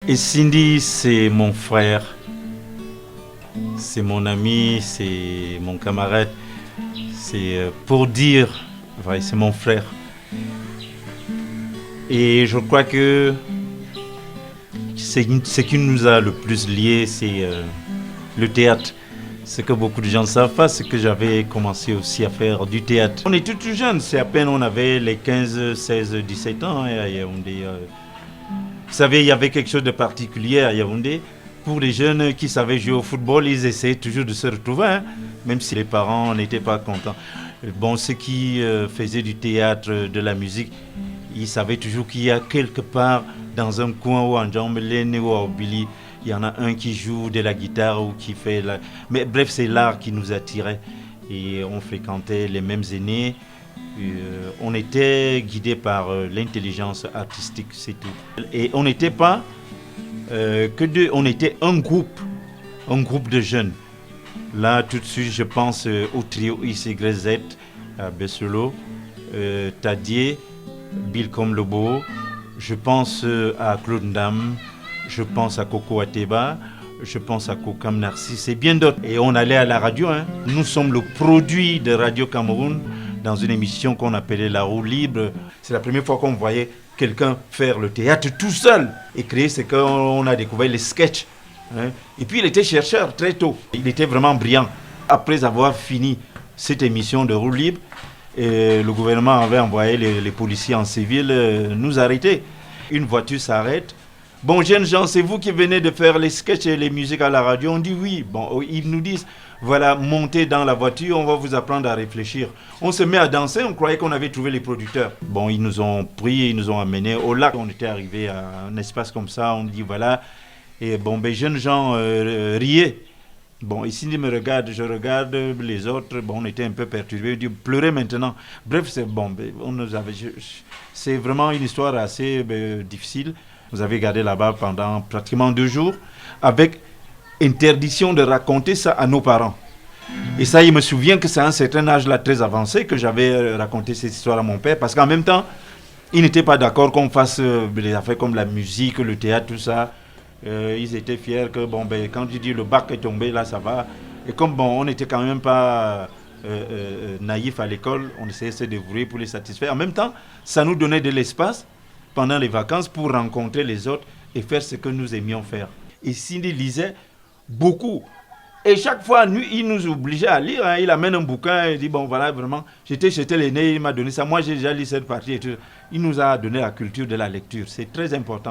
Et Cindy, c'est mon frère, c'est mon ami, c'est mon camarade. C'est pour dire, ouais, c'est mon frère. Et je crois que ce qui nous a le plus liés, c'est le théâtre. Ce que beaucoup de gens ne savent pas, c'est que j'avais commencé aussi à faire du théâtre. On était tout jeunes, c'est à peine on avait les 15, 16, 17 ans à Yaoundé. Vous savez, il y avait quelque chose de particulier à Yaoundé. Pour les jeunes qui savaient jouer au football, ils essayaient toujours de se retrouver, hein, même si les parents n'étaient pas contents. Bon, ceux qui faisaient du théâtre, de la musique, ils savaient toujours qu'il y a quelque part dans un coin ou en Djambélé ou à Obili, il y en a un qui joue de la guitare ou qui fait la... Mais bref, c'est l'art qui nous attirait. Et on fréquentait les mêmes aînés. On était guidés par l'intelligence artistique, c'est tout. Et on n'était pas que deux, on était un groupe de jeunes. Là, tout de suite, je pense au trio XYZ, à Besselo, Tadier, Bill Lobo. Je pense à Claude Ndam, je pense à Coco Ateba, je pense à Kokam Narcisse et bien d'autres. Et on allait à la radio. Hein. Nous sommes le produit de Radio Cameroun dans une émission qu'on appelait La Roue Libre. C'est la première fois qu'on voyait quelqu'un faire le théâtre tout seul et créer ce qu'on a découvert, les sketchs. Hein. Et puis il était chercheur très tôt. Il était vraiment brillant. Après avoir fini cette émission de Roue Libre, et le gouvernement avait envoyé les policiers en civil nous arrêter. Une voiture s'arrête. Bon, jeunes gens, c'est vous qui venez de faire les sketchs et les musiques à la radio. On dit oui. Bon, ils nous disent, voilà, montez dans la voiture, on va vous apprendre à réfléchir. On se met à danser, on croyait qu'on avait trouvé les producteurs. Bon, ils nous ont pris, ils nous ont amenés au lac. On était arrivé à un espace comme ça, on dit voilà. Et bon, ben, jeunes gens riaient. Bon, ici, ils me regardent, je regarde les autres. Bon, on était un peu perturbés. Ils disent, pleurez maintenant. Bref, c'est bon. On nous avait, c'est vraiment une histoire assez difficile. Vous avez gardé là-bas pendant pratiquement 2 jours avec interdiction de raconter ça à nos parents. Et ça, il me souvient que c'est à un certain âge là très avancé que j'avais raconté cette histoire à mon père parce qu'en même temps, il n'était pas d'accord qu'on fasse des affaires comme la musique, le théâtre, tout ça. Ils étaient fiers que bon, ben, quand tu dis le bac est tombé, là ça va. Et comme bon, on n'était quand même pas naïfs à l'école, on essayait de se débrouiller pour les satisfaire. En même temps, ça nous donnait de l'espace pendant les vacances pour rencontrer les autres et faire ce que nous aimions faire. Et Cindy lisait beaucoup. Et chaque fois, il nous obligeait à lire. Hein. Il amène un bouquin et il dit, bon voilà, vraiment, j'étais l'aîné, il m'a donné ça. Moi, j'ai déjà lu cette partie. Et tout. Il nous a donné la culture de la lecture. C'est très important.